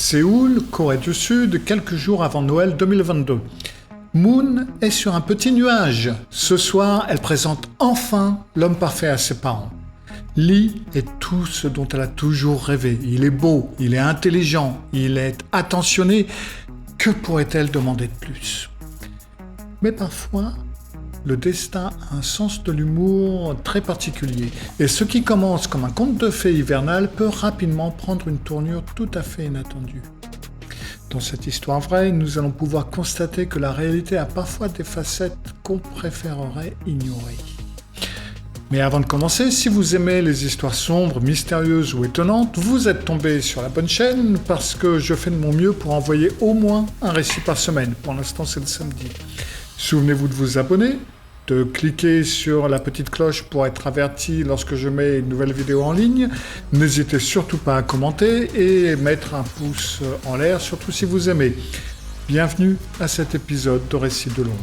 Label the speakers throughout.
Speaker 1: Séoul, Corée du Sud, quelques jours avant Noël 2022. Moon est sur un petit nuage. Ce soir, elle présente enfin l'homme parfait à ses parents. Lee est tout ce dont elle a toujours rêvé. Il est beau, il est intelligent, il est attentionné. Que pourrait-elle demander de plus ? Mais parfois, le destin a un sens de l'humour très particulier. Et ce qui commence comme un conte de fées hivernal peut rapidement prendre une tournure tout à fait inattendue. Dans cette histoire vraie, nous allons pouvoir constater que la réalité a parfois des facettes qu'on préférerait ignorer. Mais avant de commencer, si vous aimez les histoires sombres, mystérieuses ou étonnantes, vous êtes tombé sur la bonne chaîne parce que je fais de mon mieux pour envoyer au moins un récit par semaine. Pour l'instant, c'est le samedi. Souvenez-vous de vous abonner, de cliquer sur la petite cloche pour être averti lorsque je mets une nouvelle vidéo en ligne. N'hésitez surtout pas à commenter et mettre un pouce en l'air, surtout si vous aimez. Bienvenue à cet épisode de Récits de l'ombre.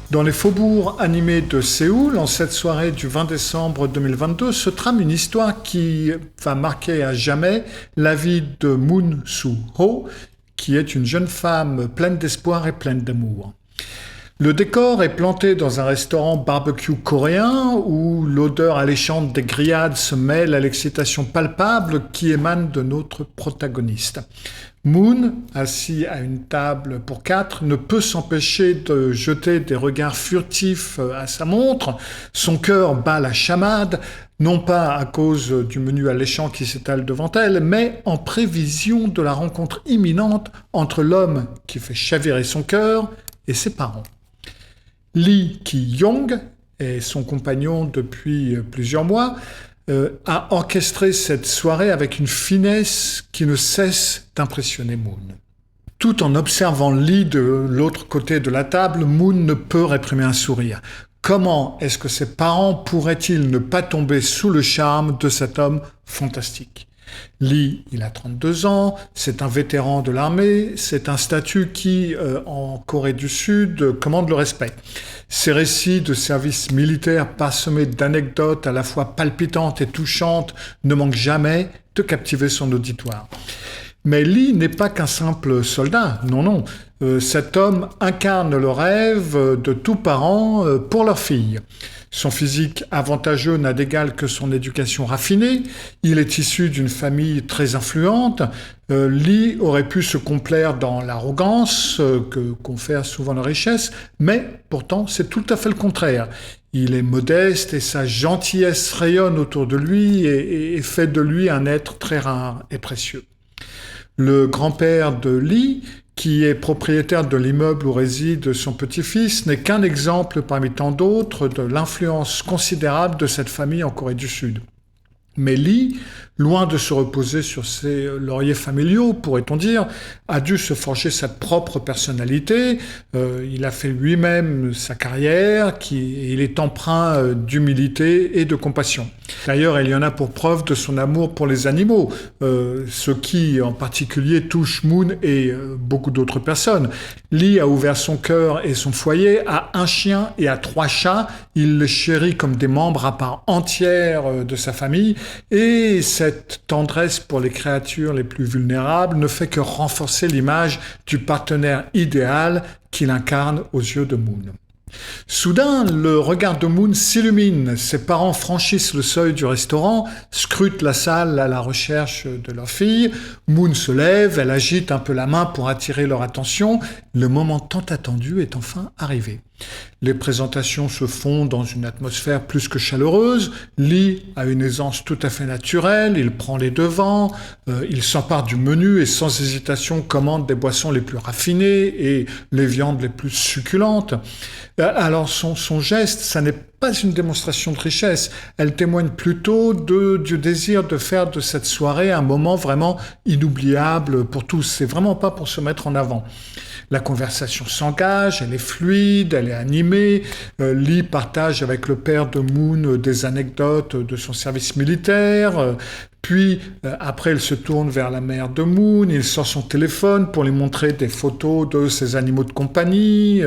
Speaker 1: Dans les faubourgs animés de Séoul, en cette soirée du 20 décembre 2022, se trame une histoire qui va marquer à jamais la vie de Moon Soo-ho, qui est une jeune femme pleine d'espoir et pleine d'amour. Le décor est planté dans un restaurant barbecue coréen où l'odeur alléchante des grillades se mêle à l'excitation palpable qui émane de notre protagoniste. Moon, assis à une table pour 4, ne peut s'empêcher de jeter des regards furtifs à sa montre. Son cœur bat la chamade, non pas à cause du menu alléchant qui s'étale devant elle, mais en prévision de la rencontre imminente entre l'homme qui fait chavirer son cœur et ses parents. Lee Ki-yong est son compagnon depuis plusieurs mois, a orchestré cette soirée avec une finesse qui ne cesse d'impressionner Moon. Tout en observant Lee de l'autre côté de la table, Moon ne peut réprimer un sourire. Comment est-ce que ses parents pourraient-ils ne pas tomber sous le charme de cet homme fantastique ? Lee, il a 32 ans, c'est un vétéran de l'armée, c'est un statut qui, en Corée du Sud, commande le respect. Ses récits de service militaire parsemés d'anecdotes à la fois palpitantes et touchantes ne manquent jamais de captiver son auditoire. Mais Lee n'est pas qu'un simple soldat, non. Cet homme incarne le rêve de tous parents pour leur fille. Son physique avantageux n'a d'égal que son éducation raffinée. Il est issu d'une famille très influente. Lee aurait pu se complaire dans l'arrogance que confère souvent la richesse, mais pourtant c'est tout à fait le contraire. Il est modeste et sa gentillesse rayonne autour de lui et fait de lui un être très rare et précieux. Le grand-père de Lee, qui est propriétaire de l'immeuble où réside son petit-fils, n'est qu'un exemple parmi tant d'autres de l'influence considérable de cette famille en Corée du Sud. Mais Lee, loin de se reposer sur ses lauriers familiaux, pourrait-on dire, a dû se forger sa propre personnalité. Il a fait lui-même sa carrière, il est empreint d'humilité et de compassion. D'ailleurs, il y en a pour preuve de son amour pour les animaux, ce qui en particulier touche Moon et beaucoup d'autres personnes. Lee a ouvert son cœur et son foyer à un chien et à 3 chats. Il les chérit comme des membres à part entière de sa famille. Et cette tendresse pour les créatures les plus vulnérables ne fait que renforcer l'image du partenaire idéal qu'il incarne aux yeux de Moon. Soudain, le regard de Moon s'illumine. Ses parents franchissent le seuil du restaurant, scrutent la salle à la recherche de leur fille. Moon se lève, elle agite un peu la main pour attirer leur attention. Le moment tant attendu est enfin arrivé. Les présentations se font dans une atmosphère plus que chaleureuse. Lee a une aisance tout à fait naturelle, il prend les devants, il s'empare du menu et sans hésitation commande des boissons les plus raffinées et les viandes les plus succulentes. Alors son geste, ça n'est pas une démonstration de richesse, elle témoigne plutôt du désir de faire de cette soirée un moment vraiment inoubliable pour tous. C'est vraiment pas pour se mettre en avant. La conversation s'engage, elle est fluide, elle est animée. Lee partage avec le père de Moon des anecdotes de son service militaire. Puis, après, il se tourne vers la mère de Moon, il sort son téléphone pour lui montrer des photos de ses animaux de compagnie,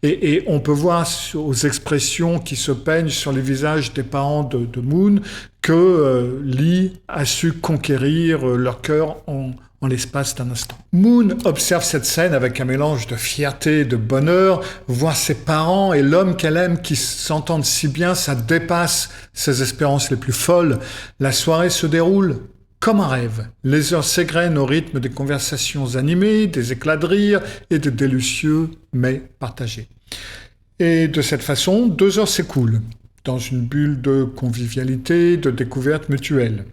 Speaker 1: et on peut voir aux expressions qui se peignent sur les visages des parents de Moon que Lee a su conquérir leur cœur en l'espace d'un instant. Moon observe cette scène avec un mélange de fierté et de bonheur. Voir ses parents et l'homme qu'elle aime qui s'entendent si bien, ça dépasse ses espérances les plus folles. La soirée se déroule comme un rêve. Les heures s'égrènent au rythme des conversations animées, des éclats de rire et de délicieux mets partagés. Et de cette façon, 2 heures s'écoulent dans une bulle de convivialité, de découverte mutuelle.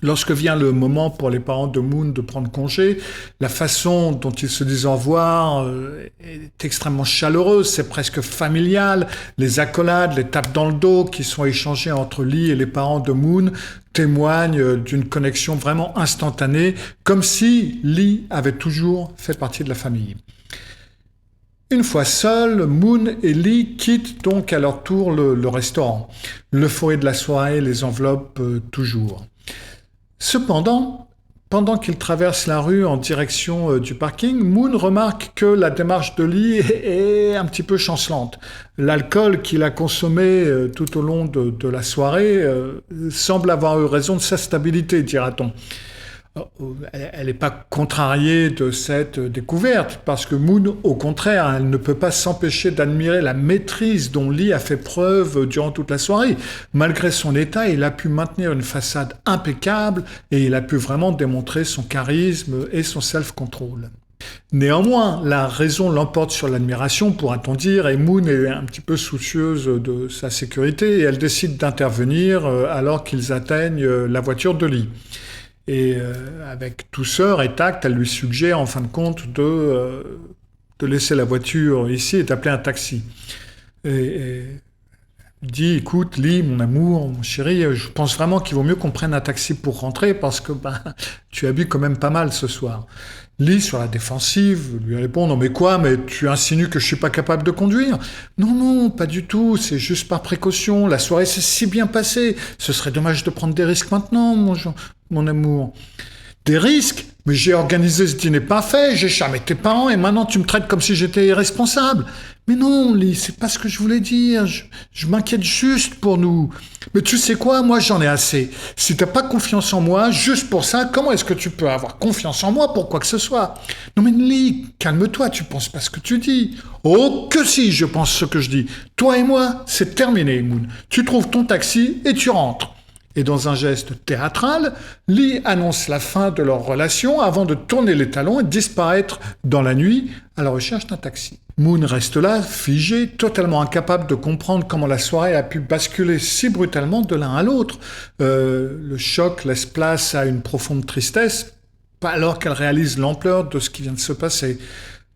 Speaker 1: Lorsque vient le moment pour les parents de Moon de prendre congé, la façon dont ils se disent au revoir est extrêmement chaleureuse, c'est presque familial. Les accolades, les tapes dans le dos qui sont échangées entre Lee et les parents de Moon témoignent d'une connexion vraiment instantanée, comme si Lee avait toujours fait partie de la famille. Une fois seuls, Moon et Lee quittent donc à leur tour le restaurant. L'euphorie de la soirée les enveloppe toujours. Cependant, pendant qu'ils traversent la rue en direction du parking, Moon remarque que la démarche de Lee est un petit peu chancelante. L'alcool qu'il a consommé tout au long de la soirée semble avoir eu raison de sa stabilité, dira-t-on. Elle n'est pas contrariée de cette découverte, parce que Moon, au contraire, elle ne peut pas s'empêcher d'admirer la maîtrise dont Lee a fait preuve durant toute la soirée. Malgré son état, il a pu maintenir une façade impeccable et il a pu vraiment démontrer son charisme et son self-control. Néanmoins, la raison l'emporte sur l'admiration, pourra-t-on dire, et Moon est un petit peu soucieuse de sa sécurité et elle décide d'intervenir alors qu'ils atteignent la voiture de Lee. Et avec douceur et tact, elle lui suggère en fin de compte de laisser la voiture ici et d'appeler un taxi. Et dit, écoute Lee, mon amour, mon chéri, je pense vraiment qu'il vaut mieux qu'on prenne un taxi pour rentrer parce que tu habilles quand même pas mal ce soir. Lee, sur la défensive, lui répond, non mais quoi, mais tu insinues que je suis pas capable de conduire? Non, pas du tout, c'est juste par précaution, la soirée s'est si bien passée, ce serait dommage de prendre des risques maintenant, mon amour. Des risques? Mais j'ai organisé ce dîner parfait, j'ai charmé tes parents et maintenant tu me traites comme si j'étais irresponsable. Mais non, Lee, c'est pas ce que je voulais dire. Je m'inquiète juste pour nous. Mais tu sais quoi, moi j'en ai assez. Si t'as pas confiance en moi, juste pour ça, comment est-ce que tu peux avoir confiance en moi pour quoi que ce soit? Non mais Lee, calme-toi, tu penses pas ce que tu dis. Oh que si, je pense ce que je dis. Toi et moi, c'est terminé, Moon. Tu trouves ton taxi et tu rentres. Et dans un geste théâtral, Lee annonce la fin de leur relation avant de tourner les talons et disparaître dans la nuit à la recherche d'un taxi. Moon reste là, figé, totalement incapable de comprendre comment la soirée a pu basculer si brutalement de l'un à l'autre. Le choc laisse place à une profonde tristesse, alors qu'elle réalise l'ampleur de ce qui vient de se passer.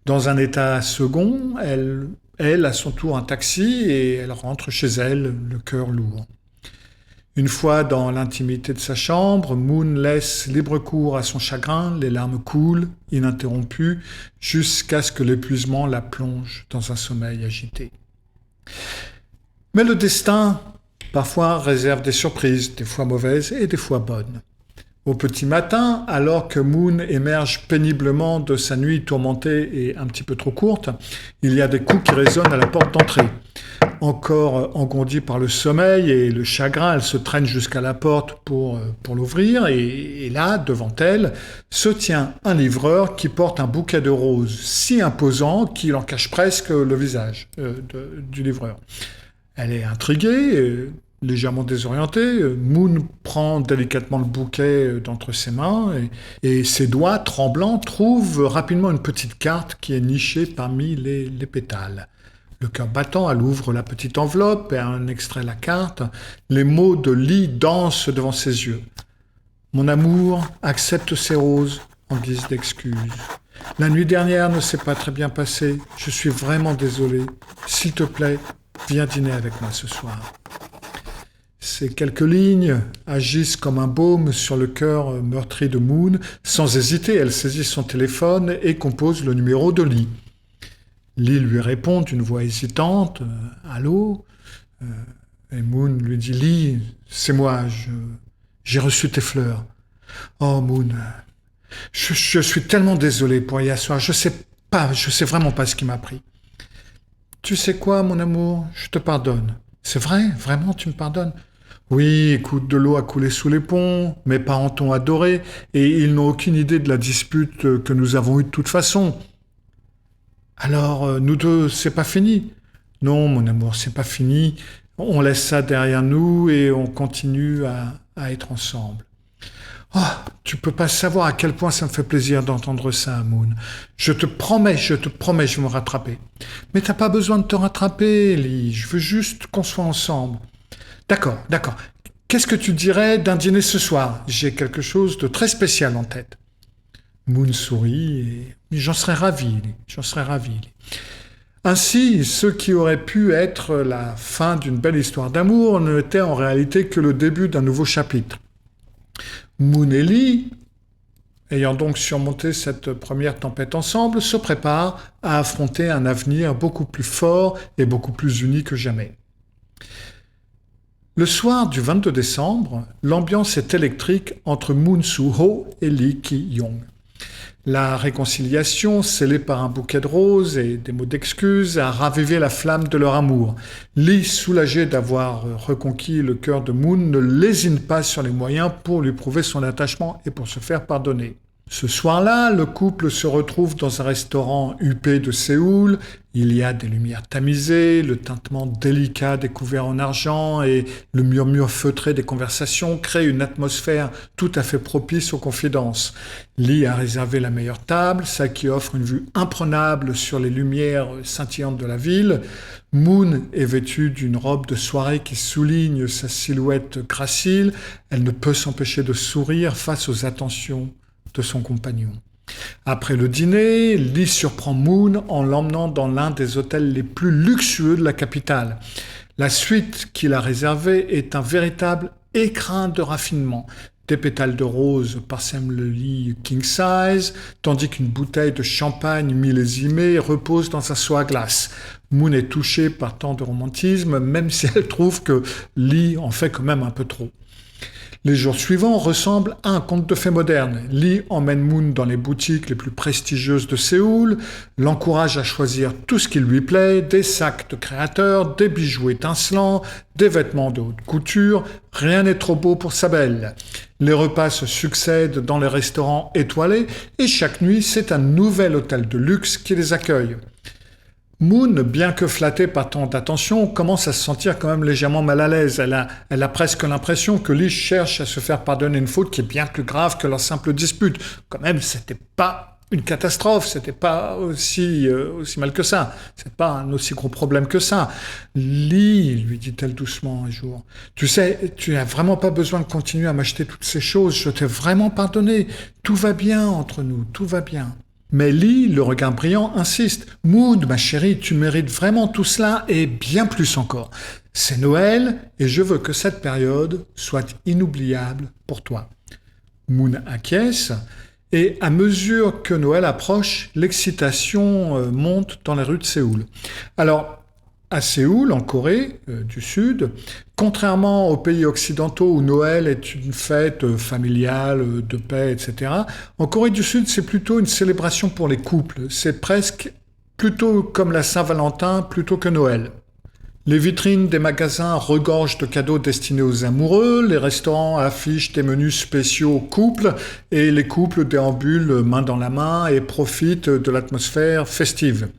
Speaker 1: Dans un état second, elle à son tour un taxi et elle rentre chez elle, le cœur lourd. Une fois dans l'intimité de sa chambre, Moon laisse libre cours à son chagrin, les larmes coulent, ininterrompues, jusqu'à ce que l'épuisement la plonge dans un sommeil agité. Mais le destin, parfois, réserve des surprises, des fois mauvaises et des fois bonnes. Au petit matin, alors que Moon émerge péniblement de sa nuit tourmentée et un petit peu trop courte, il y a des coups qui résonnent à la porte d'entrée. Encore engourdie par le sommeil et le chagrin, elle se traîne jusqu'à la porte pour l'ouvrir et là, devant elle, se tient un livreur qui porte un bouquet de roses si imposant qu'il en cache presque le visage du livreur. Elle est intriguée, légèrement désorientée. Moon prend délicatement le bouquet d'entre ses mains et ses doigts tremblants trouvent rapidement une petite carte qui est nichée parmi les pétales. Le cœur battant, elle ouvre la petite enveloppe et en extrait la carte. Les mots de Lee dansent devant ses yeux. « Mon amour, accepte ces roses en guise d'excuse. La nuit dernière ne s'est pas très bien passée. Je suis vraiment désolé. S'il te plaît, viens dîner avec moi ce soir. » Ces quelques lignes agissent comme un baume sur le cœur meurtri de Moon. Sans hésiter, elle saisit son téléphone et compose le numéro de Lee. Lee lui répond d'une voix hésitante, « Allô ?» Et Moon lui dit, « Lee, c'est moi, J'ai reçu tes fleurs. Oh, Moon, je suis tellement désolé pour hier soir. Je sais vraiment pas ce qui m'a pris. Tu sais quoi, mon amour? Je te pardonne. C'est vrai? Vraiment, tu me pardonnes? Oui, écoute, de l'eau a coulé sous les ponts, mes parents t'ont adoré, et ils n'ont aucune idée de la dispute que nous avons eue de toute façon. Alors, nous deux, c'est pas fini. Non, mon amour, c'est pas fini. On laisse ça derrière nous et on continue à être ensemble. Oh, tu peux pas savoir à quel point ça me fait plaisir d'entendre ça, Moon. Je te promets, je vais me rattraper. Mais t'as pas besoin de te rattraper, Lee. Je veux juste qu'on soit ensemble. D'accord, d'accord. Qu'est-ce que tu dirais d'un dîner ce soir? J'ai quelque chose de très spécial en tête. Moon sourit et j'en serais ravi, Lee. J'en serais ravi, Lee. Ainsi, ce qui aurait pu être la fin d'une belle histoire d'amour n'était en réalité que le début d'un nouveau chapitre. Moon et Lee, ayant donc surmonté cette première tempête ensemble, se préparent à affronter un avenir beaucoup plus fort et beaucoup plus uni que jamais. Le soir du 22 décembre, l'ambiance est électrique entre Moon Soo-ho et Lee Ki-young. La réconciliation, scellée par un bouquet de roses et des mots d'excuses, a ravivé la flamme de leur amour. Lee, soulagé d'avoir reconquis le cœur de Moon, ne lésine pas sur les moyens pour lui prouver son attachement et pour se faire pardonner. Ce soir-là, le couple se retrouve dans un restaurant huppé de Séoul. Il y a des lumières tamisées, le tintement délicat des couverts en argent et le murmure feutré des conversations créent une atmosphère tout à fait propice aux confidences. Lee a réservé la meilleure table, ça qui offre une vue imprenable sur les lumières scintillantes de la ville. Moon est vêtue d'une robe de soirée qui souligne sa silhouette gracile. Elle ne peut s'empêcher de sourire face aux attentions de son compagnon. Après le dîner, Lee surprend Moon en l'emmenant dans l'un des hôtels les plus luxueux de la capitale. La suite qu'il a réservée est un véritable écrin de raffinement. Des pétales de rose parsèment le lit king size, tandis qu'une bouteille de champagne millésimée repose dans un seau à glace. Moon est touchée par tant de romantisme, même si elle trouve que Lee en fait quand même un peu trop. Les jours suivants ressemblent à un conte de fées moderne. Lee emmène Moon dans les boutiques les plus prestigieuses de Séoul, l'encourage à choisir tout ce qui lui plaît, des sacs de créateurs, des bijoux étincelants, des vêtements de haute couture. Rien n'est trop beau pour sa belle. Les repas se succèdent dans les restaurants étoilés et chaque nuit, c'est un nouvel hôtel de luxe qui les accueille. Moon, bien que flattée par tant d'attention, commence à se sentir quand même légèrement mal à l'aise. Elle a presque l'impression que Lee cherche à se faire pardonner une faute qui est bien plus grave que leur simple dispute. Quand même, c'était pas une catastrophe, c'était pas aussi mal que ça. C'est pas un aussi gros problème que ça. Lee, lui dit-elle doucement un jour, tu sais, tu n'as vraiment pas besoin de continuer à m'acheter toutes ces choses. Je t'ai vraiment pardonné. Tout va bien entre nous, tout va bien. Mais Lee, le regard brillant, insiste. « Moon, ma chérie, tu mérites vraiment tout cela et bien plus encore. C'est Noël et je veux que cette période soit inoubliable pour toi. » Moon acquiesce et à mesure que Noël approche, l'excitation monte dans les rues de Séoul. Alors, à Séoul, en Corée du Sud, contrairement aux pays occidentaux où Noël est une fête familiale, de paix, etc., en Corée du Sud, c'est plutôt une célébration pour les couples. C'est presque plutôt comme la Saint-Valentin plutôt que Noël. Les vitrines des magasins regorgent de cadeaux destinés aux amoureux, les restaurants affichent des menus spéciaux couples et les couples déambulent main dans la main et profitent de l'atmosphère festive.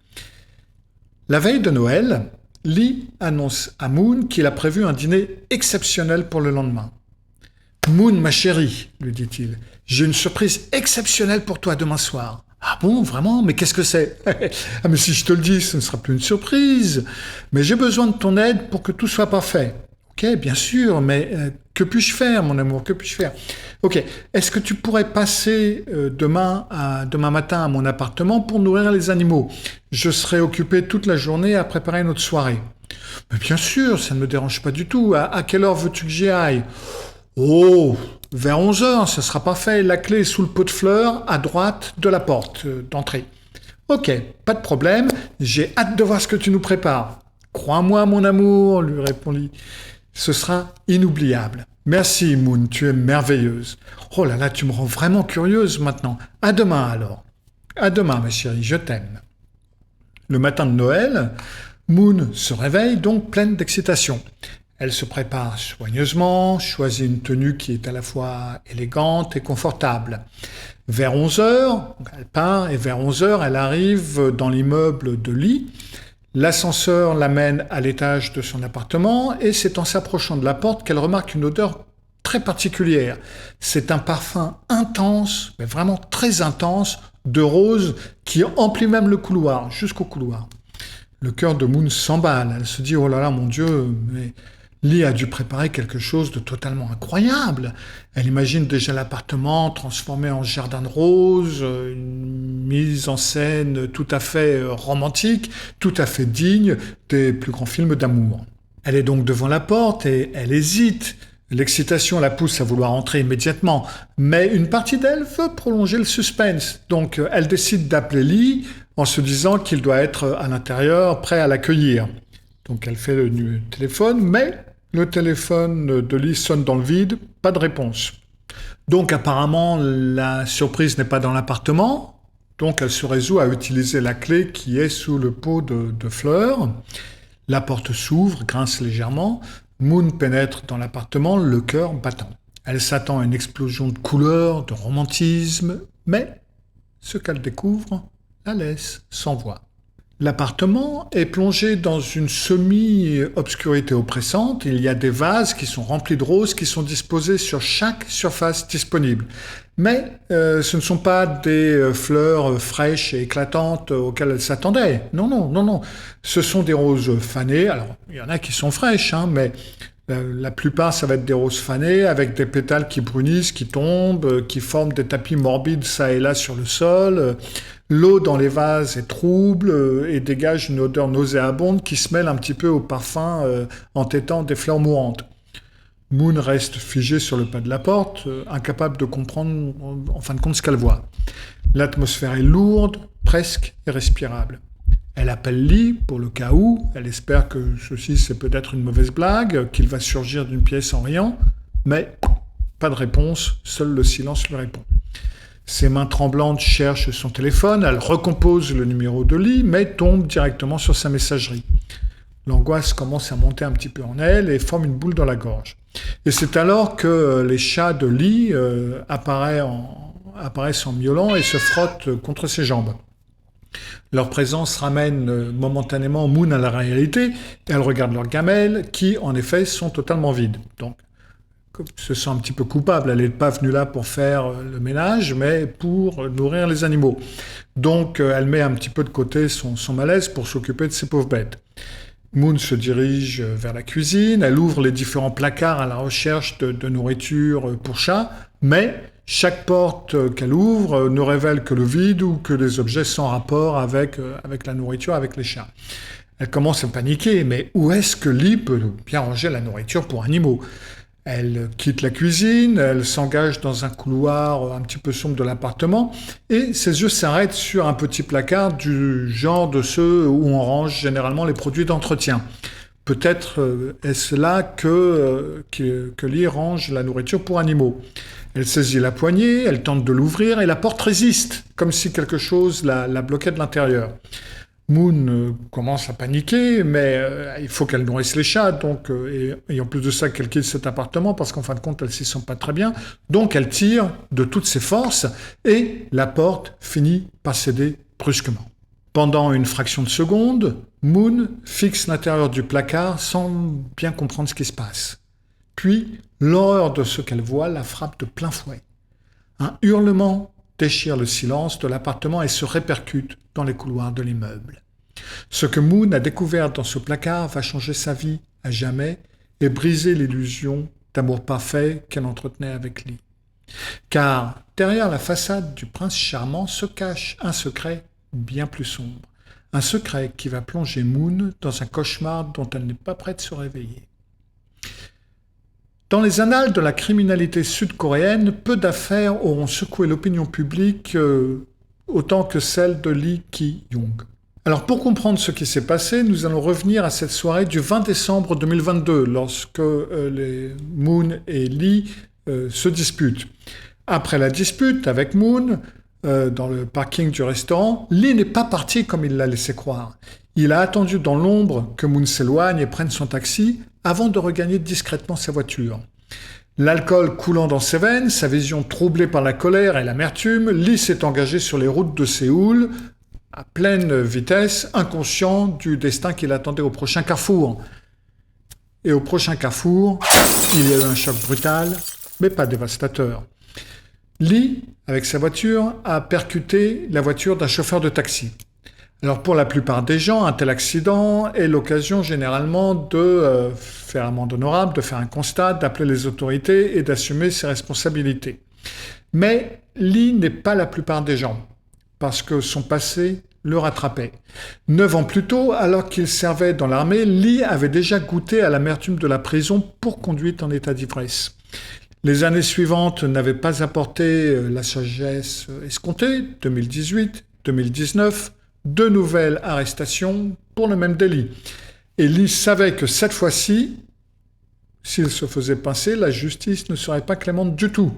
Speaker 1: La veille de Noël, Lee annonce à Moon qu'il a prévu un dîner exceptionnel pour le lendemain. « Moon, ma chérie, lui dit-il, j'ai une surprise exceptionnelle pour toi demain soir. »« Ah bon, vraiment? Mais qu'est-ce que c'est ?»« Ah mais si je te le dis, ce ne sera plus une surprise. Mais j'ai besoin de ton aide pour que tout soit parfait. »« Ok, bien sûr, mais que puis-je faire, mon amour, que puis-je faire ?»« Ok, est-ce que tu pourrais passer demain matin à mon appartement pour nourrir les animaux? Je serai occupé toute la journée à préparer notre soirée. »« Mais bien sûr, ça ne me dérange pas du tout. À quelle heure veux-tu que j'y aille? »« Oh, vers 11h, ça sera parfait. La clé est sous le pot de fleurs, à droite de la porte d'entrée. »« Ok, pas de problème. J'ai hâte de voir ce que tu nous prépares. »« Crois-moi, mon amour, lui répondit. Ce sera inoubliable. Merci Moon, tu es merveilleuse. Oh là là, tu me rends vraiment curieuse maintenant. À demain alors. À demain ma chérie, je t'aime. Le matin de Noël, Moon se réveille donc pleine d'excitation. Elle se prépare soigneusement, choisit une tenue qui est à la fois élégante et confortable. Vers 11 heures, elle part et vers 11 heures, elle arrive dans l'immeuble de Lee. L'ascenseur l'amène à l'étage de son appartement et c'est en s'approchant de la porte qu'elle remarque une odeur très particulière. C'est un parfum intense, mais vraiment très intense, de rose qui emplit même le couloir, jusqu'au couloir. Le cœur de Moon s'emballe. Elle se dit « Oh là là, mon Dieu, mais Lee a dû préparer quelque chose de totalement incroyable. » Elle imagine déjà l'appartement transformé en jardin de roses, une mise en scène tout à fait romantique, tout à fait digne des plus grands films d'amour. Elle est donc devant la porte et elle hésite. L'excitation la pousse à vouloir entrer immédiatement, mais une partie d'elle veut prolonger le suspense. Donc elle décide d'appeler Lee en se disant qu'il doit être à l'intérieur, prêt à l'accueillir. Donc elle fait le téléphone, mais le téléphone de Lee sonne dans le vide, pas de réponse. Donc apparemment la surprise n'est pas dans l'appartement, donc elle se résout à utiliser la clé qui est sous le pot de fleurs. La porte s'ouvre, grince légèrement. Moon pénètre dans l'appartement, le cœur battant. Elle s'attend à une explosion de couleurs, de romantisme, mais ce qu'elle découvre la laisse sans voix. L'appartement est plongé dans une semi-obscurité oppressante. Il y a des vases qui sont remplis de roses qui sont disposés sur chaque surface disponible. Mais ce ne sont pas des fleurs fraîches et éclatantes auxquelles elle s'attendait. Non. Ce sont des roses fanées. Alors, il y en a qui sont fraîches, mais la plupart, ça va être des roses fanées avec des pétales qui brunissent, qui tombent, qui forment des tapis morbides ça et là sur le sol. L'eau dans les vases est trouble et dégage une odeur nauséabonde qui se mêle un petit peu au parfum entêtant des fleurs mourantes. Moon reste figée sur le pas de la porte, incapable de comprendre en fin de compte ce qu'elle voit. L'atmosphère est lourde, presque irrespirable. Elle appelle Lee pour le cas où, elle espère que ceci c'est peut-être une mauvaise blague, qu'il va surgir d'une pièce en riant, mais pas de réponse, seul le silence lui répond. Ses mains tremblantes cherchent son téléphone, elle recompose le numéro de Lee, mais tombe directement sur sa messagerie. L'angoisse commence à monter un petit peu en elle et forme une boule dans la gorge. Et c'est alors que les chats de Lee apparaissent en miaulant et se frottent contre ses jambes. Leur présence ramène momentanément Moon à la réalité et elle regarde leurs gamelles qui, en effet, sont totalement vides. Donc, elle se sent un petit peu coupable. Elle n'est pas venue là pour faire le ménage, mais pour nourrir les animaux. Donc, elle met un petit peu de côté son malaise pour s'occuper de ses pauvres bêtes. Moon se dirige vers la cuisine, elle ouvre les différents placards à la recherche de nourriture pour chats, mais chaque porte qu'elle ouvre ne révèle que le vide ou que des objets sans rapport avec la nourriture, avec les chats. Elle commence à paniquer, mais où est-ce que Lee peut bien ranger la nourriture pour animaux ? Elle quitte la cuisine, elle s'engage dans un couloir un petit peu sombre de l'appartement et ses yeux s'arrêtent sur un petit placard du genre de ceux où on range généralement les produits d'entretien. Peut-être est-ce là que Lee range la nourriture pour animaux. Elle saisit la poignée, elle tente de l'ouvrir et la porte résiste, comme si quelque chose la bloquait de l'intérieur. Moon commence à paniquer, mais il faut qu'elle nourrisse les chats, donc, et en plus de ça, qu'elle quitte cet appartement, parce qu'en fin de compte, elle s'y sent pas très bien. Donc, elle tire de toutes ses forces, et la porte finit par céder brusquement. Pendant une fraction de seconde, Moon fixe l'intérieur du placard sans bien comprendre ce qui se passe. Puis, l'horreur de ce qu'elle voit la frappe de plein fouet. Un hurlement déchire le silence de l'appartement et se répercute dans les couloirs de l'immeuble. Ce que Moon a découvert dans ce placard va changer sa vie à jamais et briser l'illusion d'amour parfait qu'elle entretenait avec Lee. Car derrière la façade du prince charmant se cache un secret bien plus sombre. Un secret qui va plonger Moon dans un cauchemar dont elle n'est pas prête de se réveiller. Dans les annales de la criminalité sud-coréenne, peu d'affaires auront secoué l'opinion publique autant que celle de Lee Ki-young. Alors pour comprendre ce qui s'est passé, nous allons revenir à cette soirée du 20 décembre 2022, lorsque les Moon et Lee se disputent. Après la dispute avec Moon, dans le parking du restaurant, Lee n'est pas parti comme il l'a laissé croire. Il a attendu dans l'ombre que Moon s'éloigne et prenne son taxi avant de regagner discrètement sa voiture. L'alcool coulant dans ses veines, sa vision troublée par la colère et l'amertume, Lee s'est engagé sur les routes de Séoul à pleine vitesse, inconscient du destin qui l'attendait au prochain carrefour. Et au prochain carrefour, il y a eu un choc brutal, mais pas dévastateur. Lee, avec sa voiture, a percuté la voiture d'un chauffeur de taxi. Alors pour la plupart des gens, un tel accident est l'occasion généralement de faire amende honorable, de faire un constat, d'appeler les autorités et d'assumer ses responsabilités. Mais Lee n'est pas la plupart des gens, parce que son passé le rattrapait. 9 ans plus tôt, alors qu'il servait dans l'armée, Lee avait déjà goûté à l'amertume de la prison pour conduite en état d'ivresse. Les années suivantes n'avaient pas apporté la sagesse escomptée, 2018, 2019, 2 nouvelles arrestations pour le même délit. Et Lee savait que cette fois-ci, s'il se faisait pincer, la justice ne serait pas clémente du tout.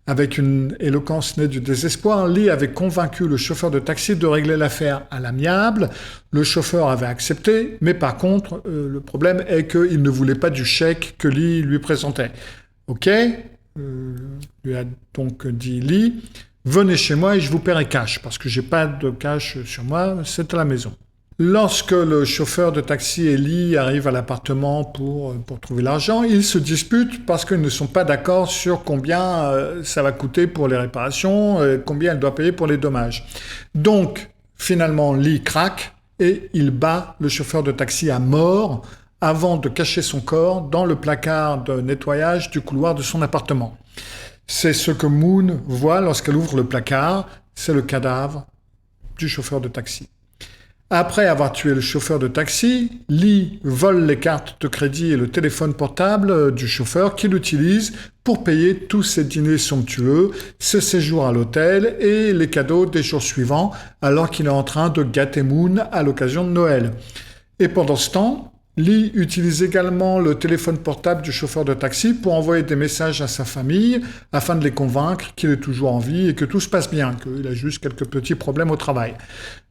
Speaker 1: Avec une éloquence née du désespoir, Lee avait convaincu le chauffeur de taxi de régler l'affaire à l'amiable. Le chauffeur avait accepté, mais par contre, le problème est qu'il ne voulait pas du chèque que Lee lui présentait. Ok, lui a donc dit Lee, venez chez moi et je vous paierai cash, parce que j'ai pas de cash sur moi, c'est à la maison. Lorsque le chauffeur de taxi et Lee arrivent à l'appartement pour trouver l'argent, ils se disputent parce qu'ils ne sont pas d'accord sur combien ça va coûter pour les réparations, combien elle doit payer pour les dommages. Donc, finalement, Lee craque et il bat le chauffeur de taxi à mort avant de cacher son corps dans le placard de nettoyage du couloir de son appartement. C'est ce que Moon voit lorsqu'elle ouvre le placard, c'est le cadavre du chauffeur de taxi. Après avoir tué le chauffeur de taxi, Lee vole les cartes de crédit et le téléphone portable du chauffeur qu'il utilise pour payer tous ses dîners somptueux, ses séjours à l'hôtel et les cadeaux des jours suivants, alors qu'il est en train de gâter Moon à l'occasion de Noël. Et pendant ce temps, Lee utilise également le téléphone portable du chauffeur de taxi pour envoyer des messages à sa famille afin de les convaincre qu'il est toujours en vie et que tout se passe bien, qu'il a juste quelques petits problèmes au travail.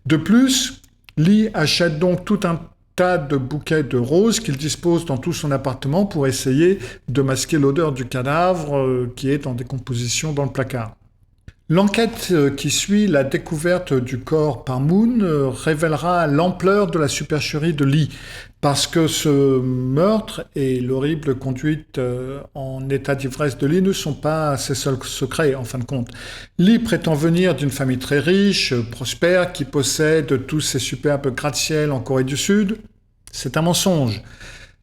Speaker 1: De plus, Lee achète donc tout un tas de bouquets de roses qu'il dispose dans tout son appartement pour essayer de masquer l'odeur du cadavre qui est en décomposition dans le placard. L'enquête qui suit la découverte du corps par Moon révélera l'ampleur de la supercherie de Lee, parce que ce meurtre et l'horrible conduite en état d'ivresse de Lee ne sont pas ses seuls secrets, en fin de compte. Lee prétend venir d'une famille très riche, prospère, qui possède tous ces superbes gratte-ciel en Corée du Sud. C'est un mensonge.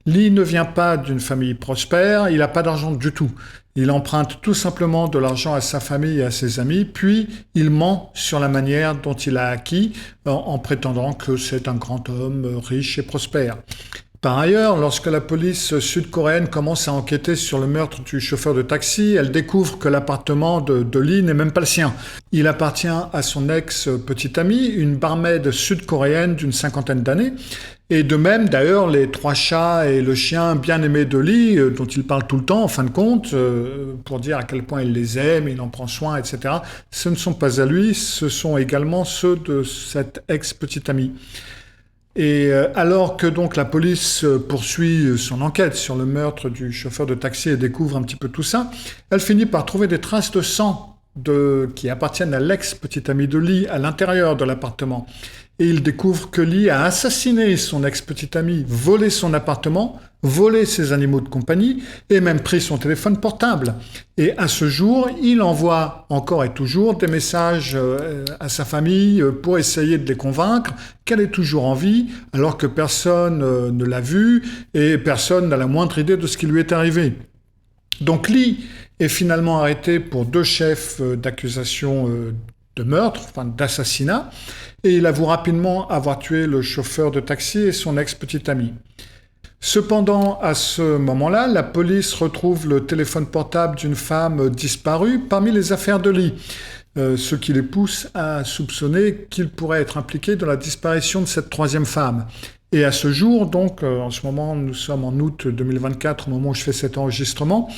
Speaker 1: Lee ne vient pas d'une famille prospère, il n'a pas d'argent du tout. Il emprunte tout simplement de l'argent à sa famille et à ses amis, puis il ment sur la manière dont il a acquis en prétendant que c'est un grand homme riche et prospère. Par ailleurs, lorsque la police sud-coréenne commence à enquêter sur le meurtre du chauffeur de taxi, elle découvre que l'appartement de Lee n'est même pas le sien. Il appartient à son ex-petite amie, une barmaid sud-coréenne d'une 50aine d'années. Et de même, d'ailleurs, les 3 chats et le chien bien aimé de Lee, dont il parle tout le temps, en fin de compte, pour dire à quel point il les aime, il en prend soin, etc., ce ne sont pas à lui, ce sont également ceux de cette ex-petite amie. Et alors que donc la police poursuit son enquête sur le meurtre du chauffeur de taxi et découvre un petit peu tout ça, elle finit par trouver des traces de sang qui appartiennent à l'ex-petite amie de Lee à l'intérieur de l'appartement. Et il découvre que Lee a assassiné son ex-petite amie, volé son appartement, volé ses animaux de compagnie et même pris son téléphone portable. Et à ce jour, il envoie encore et toujours des messages à sa famille pour essayer de les convaincre qu'elle est toujours en vie, alors que personne ne l'a vue et personne n'a la moindre idée de ce qui lui est arrivé. Donc Lee est finalement arrêté pour 2 chefs d'accusation de meurtre, enfin d'assassinat, et il avoue rapidement avoir tué le chauffeur de taxi et son ex-petite amie. Cependant, à ce moment-là, la police retrouve le téléphone portable d'une femme disparue parmi les affaires de Lee. ce qui les pousse à soupçonner qu'il pourrait être impliqué dans la disparition de cette troisième femme. Et à ce jour, donc, en ce moment, nous sommes en août 2024, au moment où je fais cet enregistrement,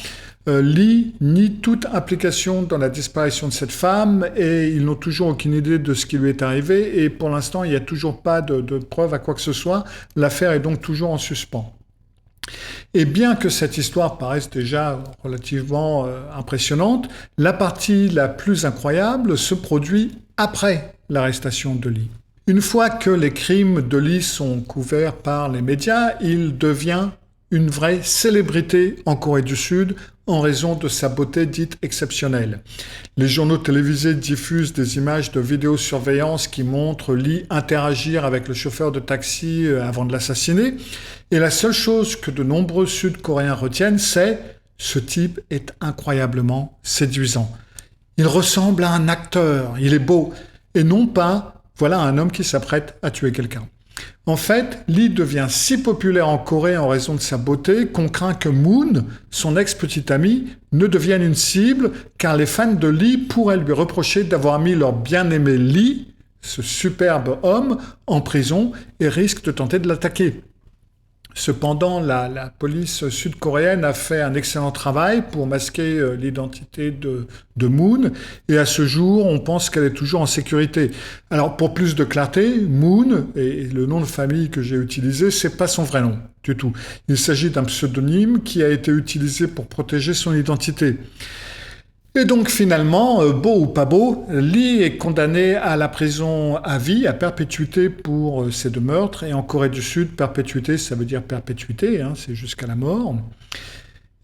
Speaker 1: Lee nie toute implication dans la disparition de cette femme et ils n'ont toujours aucune idée de ce qui lui est arrivé et pour l'instant, il n'y a toujours pas de preuve à quoi que ce soit. L'affaire est donc toujours en suspens. Et bien que cette histoire paraisse déjà relativement impressionnante, la partie la plus incroyable se produit après l'arrestation de Lee. Une fois que les crimes de Lee sont couverts par les médias, il devient une vraie célébrité en Corée du Sud en raison de sa beauté dite exceptionnelle. Les journaux télévisés diffusent des images de vidéosurveillance qui montrent Lee interagir avec le chauffeur de taxi avant de l'assassiner. Et la seule chose que de nombreux Sud-Coréens retiennent, c'est « ce type est incroyablement séduisant ». Il ressemble à un acteur, il est beau, et non pas « voilà un homme qui s'apprête à tuer quelqu'un ». En fait, Lee devient si populaire en Corée en raison de sa beauté qu'on craint que Moon, son ex-petite amie, ne devienne une cible car les fans de Lee pourraient lui reprocher d'avoir mis leur bien-aimé Lee, ce superbe homme, en prison et risquent de tenter de l'attaquer. Cependant, la police sud-coréenne a fait un excellent travail pour masquer l'identité de Moon et à ce jour, on pense qu'elle est toujours en sécurité. Alors, pour plus de clarté, Moon, et le nom de famille que j'ai utilisé, c'est pas son vrai nom du tout. Il s'agit d'un pseudonyme qui a été utilisé pour protéger son identité. Et donc finalement, beau ou pas beau, Lee est condamné à la prison à vie, à perpétuité pour ces deux meurtres. Et en Corée du Sud, perpétuité, ça veut dire perpétuité, c'est jusqu'à la mort.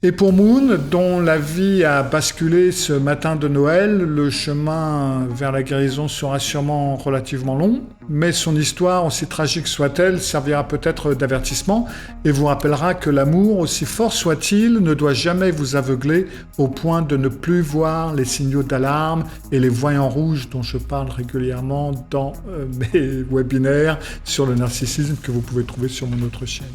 Speaker 1: Et pour Moon, dont la vie a basculé ce matin de Noël, le chemin vers la guérison sera sûrement relativement long, mais son histoire, aussi tragique soit-elle, servira peut-être d'avertissement et vous rappellera que l'amour, aussi fort soit-il, ne doit jamais vous aveugler au point de ne plus voir les signaux d'alarme et les voyants rouges dont je parle régulièrement dans mes webinaires sur le narcissisme que vous pouvez trouver sur mon autre chaîne.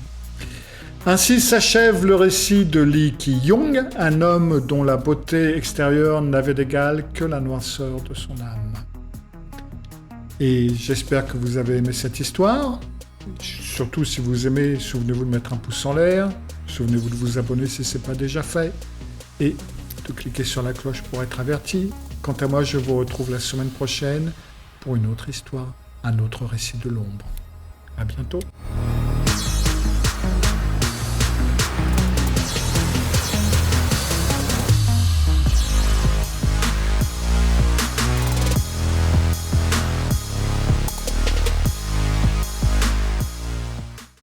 Speaker 1: Ainsi s'achève le récit de Lee Ki-young, un homme dont la beauté extérieure n'avait d'égal que la noirceur de son âme. Et j'espère que vous avez aimé cette histoire. Surtout si vous aimez, souvenez-vous de mettre un pouce en l'air, souvenez-vous de vous abonner si ce n'est pas déjà fait, et de cliquer sur la cloche pour être averti. Quant à moi, je vous retrouve la semaine prochaine pour une autre histoire, un autre récit de l'ombre. À bientôt.